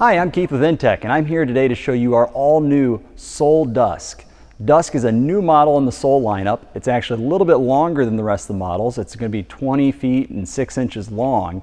Hi, I'm Keith with inTech, and I'm here today to show you our all-new Sol Dusk. Dusk is a new model in the Sol lineup. It's actually a little bit longer than the rest of the models. It's going to be 20 feet and 6 inches long.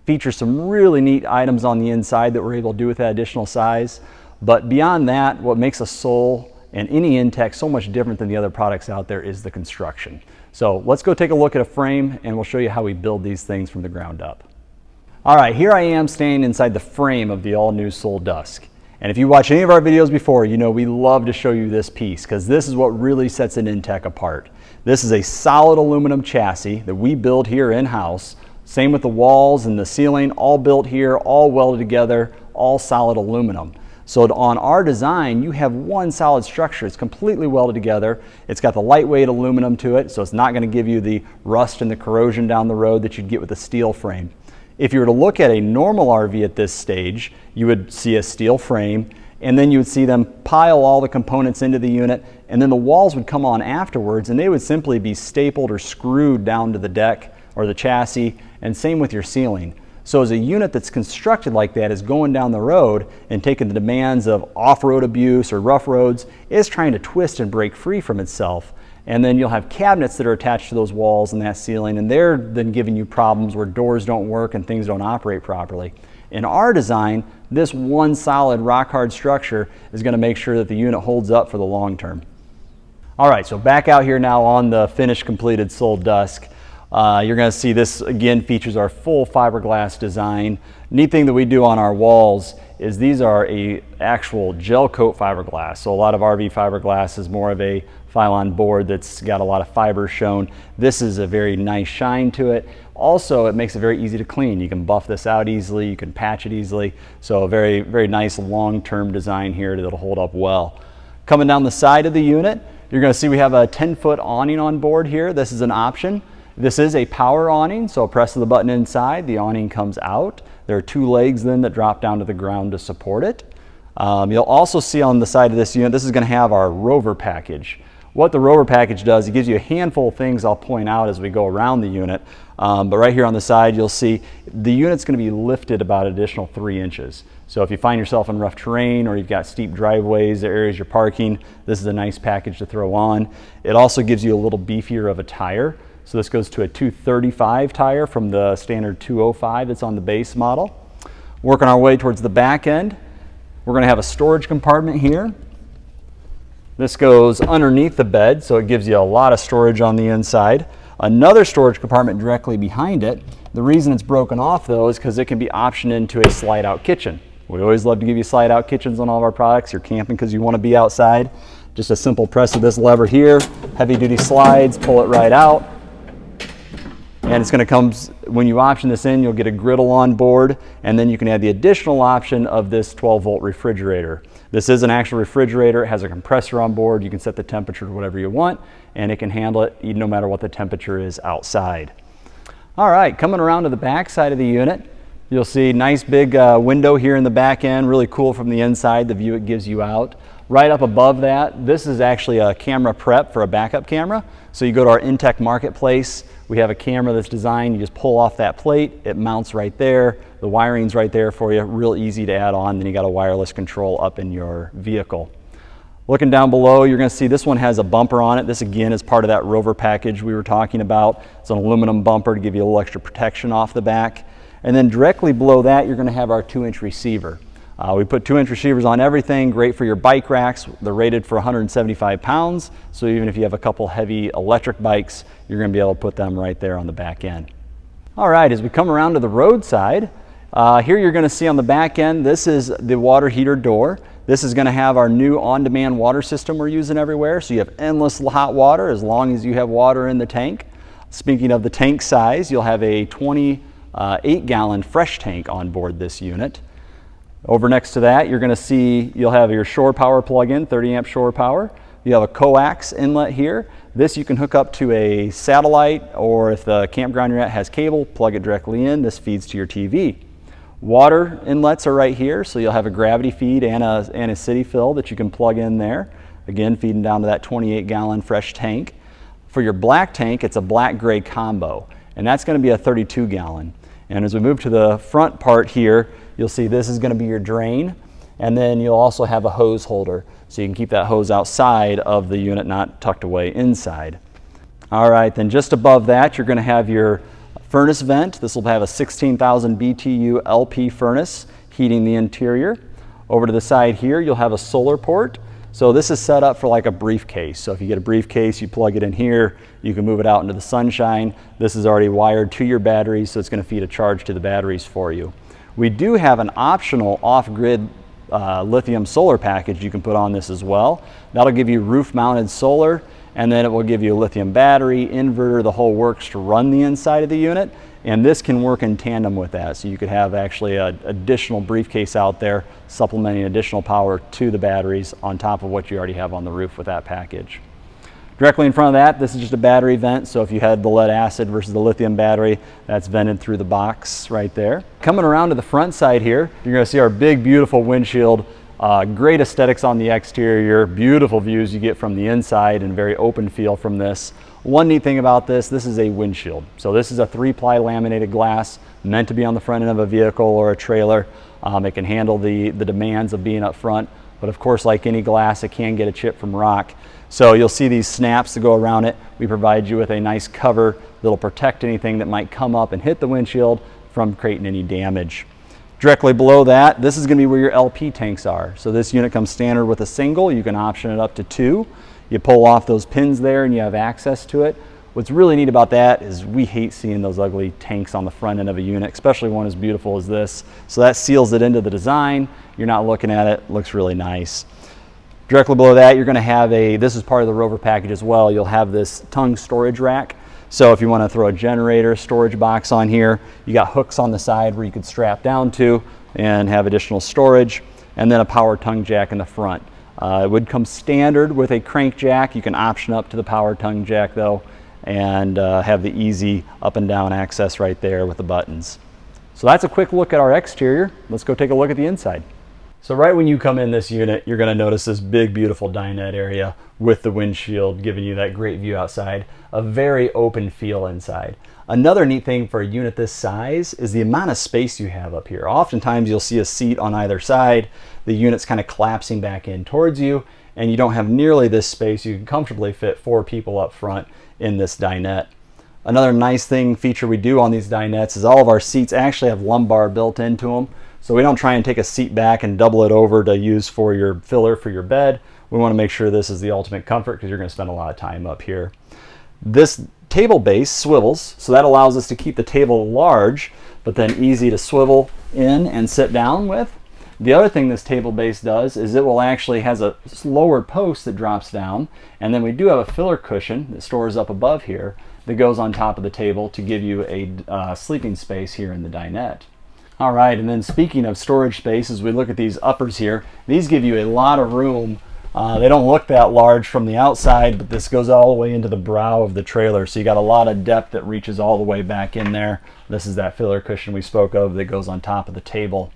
Features some really neat items on the inside that we're able to do with that additional size. But beyond that, what makes a Sol and any inTech so much different than the other products out there is the construction. So let's go take a look at a frame and we'll show you how we build these things from the ground up. All right, here I am standing inside the frame of the all-new Sol Dusk. And if you watch any of our videos before, you know we love to show you this piece because this is what really sets an inTech apart. This is a solid aluminum chassis that we build here in-house. Same with the walls and the ceiling, all built here, all welded together, all solid aluminum. So on our design, you have one solid structure. It's completely welded together. It's got the lightweight aluminum to it, so it's not going to give you the rust and the corrosion down the road that you'd get with a steel frame. If you were to look at a normal RV at this stage, you would see a steel frame, and then you would see them pile all the components into the unit, and then the walls would come on afterwards, and they would simply be stapled or screwed down to the deck or the chassis, and same with your ceiling. So as a unit that's constructed like that is going down the road and taking the demands of off-road abuse or rough roads, it's trying to twist and break free from itself. And then you'll have cabinets that are attached to those walls and that ceiling, and they're then giving you problems where doors don't work and things don't operate properly. In our design, this one solid rock hard structure is going to make sure that the unit holds up for the long term. All right, so back out here now on the finished completed Sol Dusk. You're going to see this again features our full fiberglass design. Neat thing that we do on our walls is these are a actual gel coat fiberglass. So a lot of RV fiberglass is more of a Phylon board that's got a lot of fibers shown. This is a very nice shine to it. Also, it makes it very easy to clean. You can buff this out easily, you can patch it easily. So a very, very nice long-term design here that'll hold up well. Coming down the side of the unit, you're going to see we have a 10-foot awning on board here. This is an option. This is a power awning, so press the button inside, the awning comes out. There are two legs then that drop down to the ground to support it. You'll also see on the side of this unit, this is going to have our rover package. What the rover package does, it gives you a handful of things I'll point out as we go around the unit. But right here on the side, you'll see the unit's going to be lifted about an additional 3 inches. So if you find yourself in rough terrain or you've got steep driveways or areas you're parking, this is a nice package to throw on. It also gives you a little beefier of a tire. So this goes to a 235 tire from the standard 205 that's on the base model. Working our way towards the back end, we're going to have a storage compartment here. This goes underneath the bed, so it gives you a lot of storage on the inside. Another storage compartment directly behind it. The reason it's broken off though is because it can be optioned into a slide-out kitchen. We always love to give you slide-out kitchens on all of our products. You're camping because you want to be outside. Just a simple press of this lever here, heavy-duty slides, pull it right out. And it's going to come, when you option this in, you'll get a griddle on board, and then you can add the additional option of this 12-volt refrigerator. This is an actual refrigerator. It has a compressor on board. You can set the temperature to whatever you want, and it can handle it no matter what the temperature is outside. All right, coming around to the back side of the unit, you'll see nice big window here in the back end, really cool from the inside, the view it gives you out. Right up above that, this is actually a camera prep for a backup camera. So you go to our inTech marketplace, we have a camera that's designed, you just pull off that plate, it mounts right there, the wiring's right there for you, real easy to add on, then you got a wireless control up in your vehicle. Looking down below, you're going to see this one has a bumper on it. This again is part of that rover package we were talking about. It's an aluminum bumper to give you a little extra protection off the back. And then directly below that, you're going to have our 2-inch receiver. We put 2-inch receivers on everything, great for your bike racks. They're rated for 175 pounds, so even if you have a couple heavy electric bikes, you're going to be able to put them right there on the back end. All right, as we come around to the roadside, here you're going to see on the back end, this is the water heater door. This is going to have our new on-demand water system we're using everywhere, so you have endless hot water as long as you have water in the tank. Speaking of the tank size, you'll have a 28-gallon fresh tank on board this unit. Over next to that, you're going to see you'll have your shore power plug-in, 30 amp shore power. You have a coax inlet here. This you can hook up to a satellite, or if the campground you're at has cable, plug it directly in. This feeds to your TV. Water inlets are right here, so you'll have a gravity feed and a city fill that you can plug in there. Again, feeding down to that 28-gallon fresh tank. For your black tank, it's a black-gray combo, and that's going to be a 32-gallon. And as we move to the front part here, you'll see this is going to be your drain, and then you'll also have a hose holder, so you can keep that hose outside of the unit, not tucked away inside. All right, then just above that, you're going to have your furnace vent. This will have a 16,000 BTU LP furnace heating the interior. Over to the side here, you'll have a solar port. So this is set up for like a briefcase. So if you get a briefcase, you plug it in here, you can move it out into the sunshine. This is already wired to your batteries, so it's going to feed a charge to the batteries for you. We do have an optional off-grid lithium solar package you can put on this as well. That'll give you roof-mounted solar, and then it will give you a lithium battery, inverter, the whole works to run the inside of the unit. And this can work in tandem with that. So you could have actually an additional briefcase out there supplementing additional power to the batteries on top of what you already have on the roof with that package. Directly in front of that, this is just a battery vent. So if you had the lead acid versus the lithium battery, that's vented through the box right there. Coming around to the front side here, you're gonna see our big, beautiful windshield. Great aesthetics on the exterior, beautiful views you get from the inside, and very open feel from this. One neat thing about this is a windshield. So this is a 3-ply laminated glass meant to be on the front end of a vehicle or a trailer. It can handle the demands of being up front, but of course, like any glass, it can get a chip from rock. So you'll see these snaps that go around it. We provide you with a nice cover that'll protect anything that might come up and hit the windshield from creating any damage. Directly below that, this is going to be where your LP tanks are. So this unit comes standard with a single. You can option it up to 2. You pull off those pins there and you have access to it. What's really neat about that is we hate seeing those ugly tanks on the front end of a unit, especially one as beautiful as this. So that seals it into the design. You're not looking at it. Looks really nice. Directly below that, you're going to have this is part of the Rover package as well, you'll have this tongue storage rack. So if you want to throw a generator storage box on here, you got hooks on the side where you could strap down to and have additional storage, and then a power tongue jack in the front. It would come standard with a crank jack. You can option up to the power tongue jack though, and have the easy up and down access right there with the buttons. So that's a quick look at our exterior. Let's go take a look at the inside. So right when you come in this unit, you're going to notice this big, beautiful dinette area with the windshield giving you that great view outside. A very open feel inside. Another neat thing for a unit this size is the amount of space you have up here. Oftentimes you'll see a seat on either side. The unit's kind of collapsing back in towards you, and you don't have nearly this space. You can comfortably fit 4 people up front in this dinette. Another nice feature we do on these dinettes is all of our seats actually have lumbar built into them. So we don't try and take a seat back and double it over to use for your filler for your bed. We want to make sure this is the ultimate comfort because you're going to spend a lot of time up here. This table base swivels, so that allows us to keep the table large, but then easy to swivel in and sit down with. The other thing this table base does is it will actually has a lower post that drops down, and then we do have a filler cushion that stores up above here that goes on top of the table to give you a sleeping space here in the dinette. All right, and then speaking of storage space, as we look at these uppers here, these give you a lot of room. They don't look that large from the outside, but this goes all the way into the brow of the trailer. So you got a lot of depth that reaches all the way back in there. This is that filler cushion we spoke of that goes on top of the table.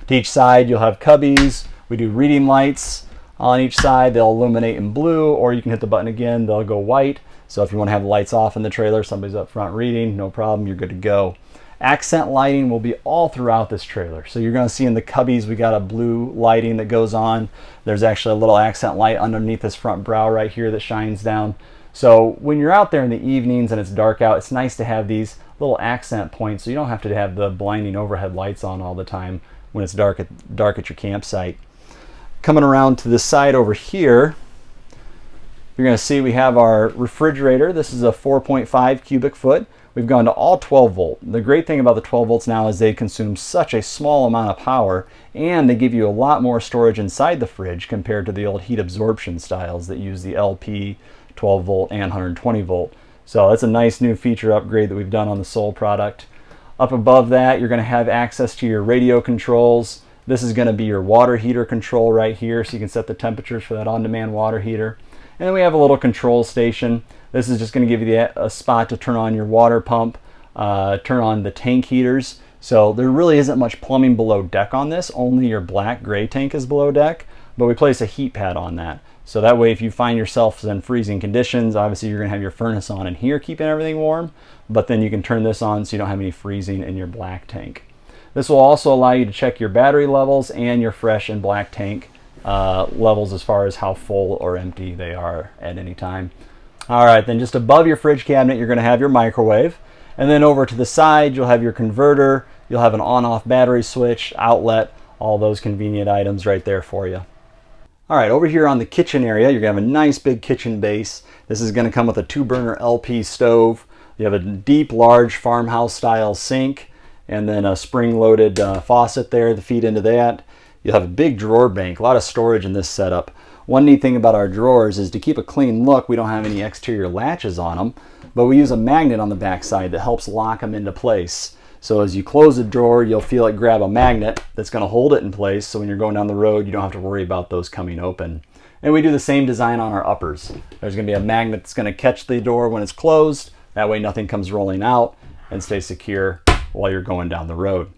To each side, you'll have cubbies. We do reading lights on each side. They'll illuminate in blue, or you can hit the button again, they'll go white. So if you want to have the lights off in the trailer, somebody's up front reading, no problem, you're good to go. Accent lighting will be all throughout this trailer. So you're going to see in the cubbies we got a blue lighting that goes on. There's actually a little accent light underneath this front brow right here that shines down. So when you're out there in the evenings and it's dark out, it's nice to have these little accent points so you don't have to have the blinding overhead lights on all the time when it's dark at your campsite. Coming around to this side over here, you're going to see we have our refrigerator. This is a 4.5 cubic foot. We've gone to all 12 volt. The great thing about the 12 volts now is they consume such a small amount of power, and they give you a lot more storage inside the fridge compared to the old heat absorption styles that use the LP 12 volt and 120 volt. So that's a nice new feature upgrade that we've done on the Sol product. Up above that, you're going to have access to your radio controls. This is going to be your water heater control right here, so you can set the temperatures for that on-demand water heater. And then we have a little control station. This is just going to give you a spot to turn on your water pump, turn on the tank heaters. So there really isn't much plumbing below deck on this, only your black gray tank is below deck, but we place a heat pad on that. So that way if you find yourself in freezing conditions, obviously you're going to have your furnace on in here keeping everything warm, but then you can turn this on so you don't have any freezing in your black tank. This will also allow you to check your battery levels and your fresh and black tank levels as far as how full or empty they are at any time. All right, then just above your fridge cabinet, you're going to have your microwave. And then over to the side, you'll have your converter. You'll have an on-off battery switch, outlet, all those convenient items right there for you. All right, over here on the kitchen area, you're going to have a nice big kitchen base. This is going to come with a 2-burner LP stove. You have a deep, large farmhouse-style sink, and then a spring-loaded faucet there to feed into that. You'll have a big drawer bank, a lot of storage in this setup. One neat thing about our drawers is to keep a clean look, we don't have any exterior latches on them, but we use a magnet on the back side that helps lock them into place. So as you close the drawer, you'll feel like grab a magnet that's going to hold it in place, so when you're going down the road, you don't have to worry about those coming open. And we do the same design on our uppers. There's going to be a magnet that's going to catch the door when it's closed. That way nothing comes rolling out and stays secure while you're going down the road.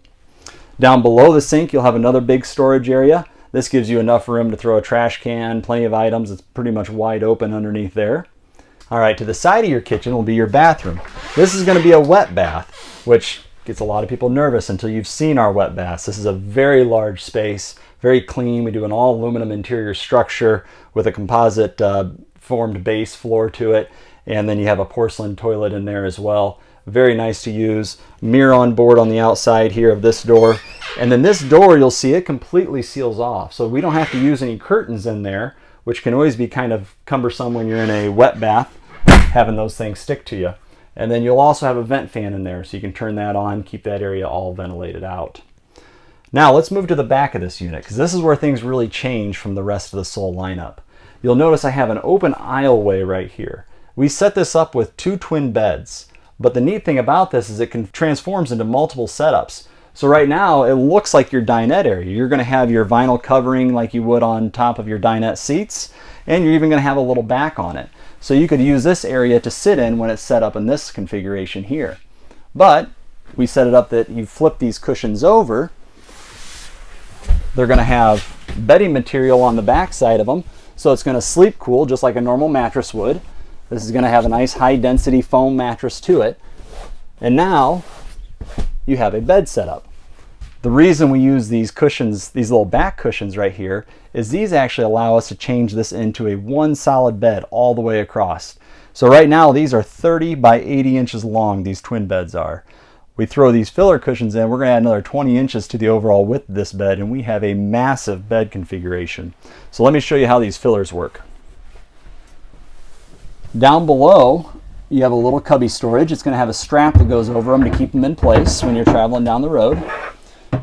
Down below the sink, you'll have another big storage area. This gives you enough room to throw a trash can, plenty of items. It's pretty much wide open underneath there. All right, to the side of your kitchen will be your bathroom. This is going to be a wet bath, which gets a lot of people nervous until you've seen our wet baths. This is a very large space, very clean. We do an all aluminum interior structure with a composite formed base floor to it. And then you have a porcelain toilet in there as well. Very nice to use. Mirror on board on the outside here of this door. And then this door, you'll see it completely seals off. So we don't have to use any curtains in there, which can always be kind of cumbersome when you're in a wet bath, having those things stick to you. And then you'll also have a vent fan in there, so you can turn that on, keep that area all ventilated out. Now let's move to the back of this unit, because this is where things really change from the rest of the Sol lineup. You'll notice I have an open aisleway right here. We set this up with 2 twin beds, but the neat thing about this is it transforms into multiple setups. So right now it looks like your dinette area. You're going to have your vinyl covering like you would on top of your dinette seats, and you're even going to have a little back on it. So you could use this area to sit in when it's set up in this configuration here. But we set it up that you flip these cushions over. They're going to have bedding material on the back side of them, so it's going to sleep cool just like a normal mattress would. This is going to have a nice high density foam mattress to it. And now you have a bed setup. The reason we use these cushions, these little back cushions right here, is these actually allow us to change this into a one solid bed all the way across. So right now these are 30 by 80 inches long, these twin beds are. We throw these filler cushions in, we're going to add another 20 inches to the overall width of this bed, and we have a massive bed configuration. So let me show you how these fillers work. Down below, you have a little cubby storage. It's going to have a strap that goes over them to keep them in place when you're traveling down the road.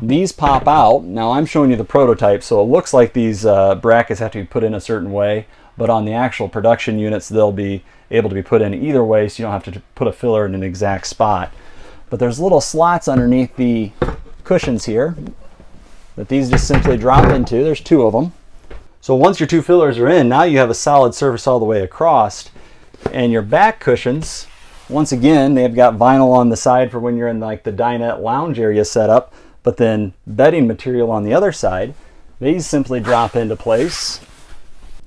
These pop out. Now I'm showing you the prototype, so it looks like these brackets have to be put in a certain way, but on the actual production units, they'll be able to be put in either way, so you don't have to put a filler in an exact spot. But there's little slots underneath the cushions here that these just simply drop into. There's 2 of them. So once your 2 fillers are in, now you have a solid surface all the way across. And your back cushions, once again, they've got vinyl on the side for when you're in like the dinette lounge area setup, but then bedding material on the other side. These simply drop into place,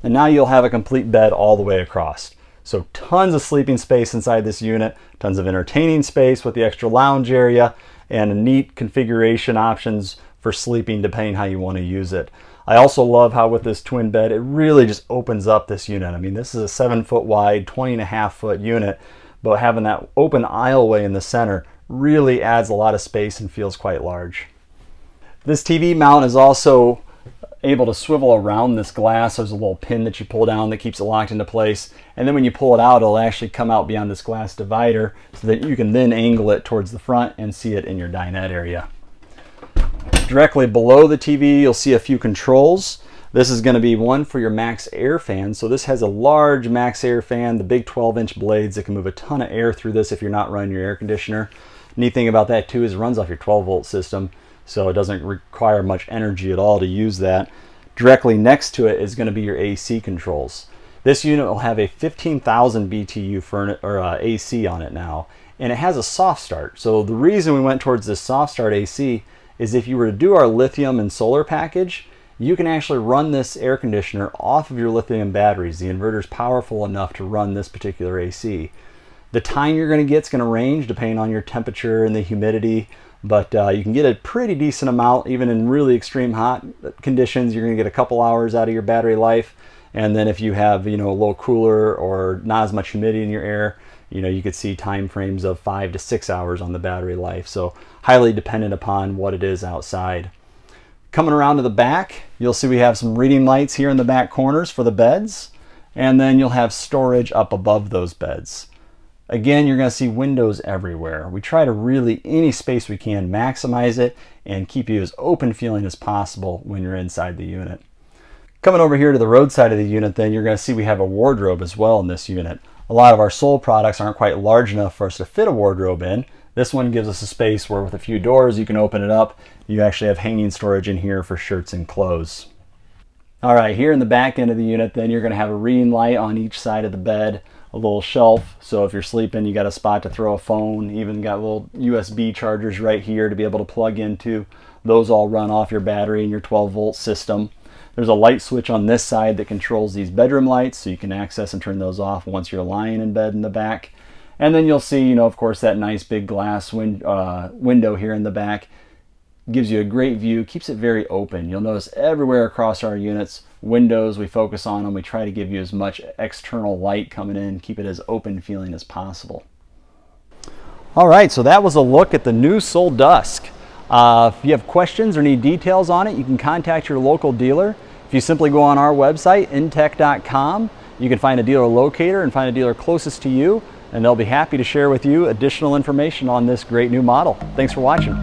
and now you'll have a complete bed all the way across. So tons of sleeping space inside this unit, tons of entertaining space with the extra lounge area, and neat configuration options for sleeping depending how you want to use it. I also love how with this twin bed, it really just opens up this unit. I mean, this is a 7-foot wide, 20.5-foot unit, but having that open aisleway in the center really adds a lot of space and feels quite large. This TV mount is also able to swivel around this glass. There's a little pin that you pull down that keeps it locked into place. And then when you pull it out, it'll actually come out beyond this glass divider so that you can then angle it towards the front and see it in your dinette area. Directly below the TV, you'll see a few controls. This is going to be one for your max air fan. So this has a large max air fan, the big 12-inch blades that can move a ton of air through this if you're not running your air conditioner. Neat thing about that too is it runs off your 12-volt system, so it doesn't require much energy at all to use that. Directly next to it is going to be your AC controls. This unit will have a 15,000 BTU AC on it now, and it has a soft start. So the reason we went towards this soft start AC is if you were to do our lithium and solar package, you can actually run this air conditioner off of your lithium batteries. The inverter is powerful enough to run this particular AC. The time you're going to get is going to range depending on your temperature and the humidity, but you can get a pretty decent amount. Even in really extreme hot conditions, you're going to get a couple hours out of your battery life. And then if you have, a little cooler or not as much humidity in your air, you could see time frames of 5 to 6 hours on the battery life. So highly dependent upon what it is outside. Coming around to the back, you'll see we have some reading lights here in the back corners for the beds, and then you'll have storage up above those beds. Again, you're going to see windows everywhere. We try to really, any space we can, maximize it and keep you as open feeling as possible when you're inside the unit. Coming over here to the road side of the unit, then you're going to see we have a wardrobe as well in this unit. A lot of our Sol products aren't quite large enough for us to fit a wardrobe in. This one gives us a space where with a few doors you can open it up. You actually have hanging storage in here for shirts and clothes. All right, here in the back end of the unit, then you're going to have a reading light on each side of the bed, a little shelf, so if you're sleeping you got a spot to throw a phone, even got little USB chargers right here to be able to plug into. Those all run off your battery and your 12-volt system. There's a light switch on this side that controls these bedroom lights, so you can access and turn those off once you're lying in bed in the back. And then you'll see, of course, that nice big glass window here in the back. Gives you a great view, keeps it very open. You'll notice everywhere across our units, windows, we focus on them. We try to give you as much external light coming in, keep it as open feeling as possible. All right, so that was a look at the new Sol Dusk. If you have questions or need details on it, you can contact your local dealer. If you simply go on our website, intech.com, you can find a dealer locator and find a dealer closest to you, and they'll be happy to share with you additional information on this great new model. Thanks for watching.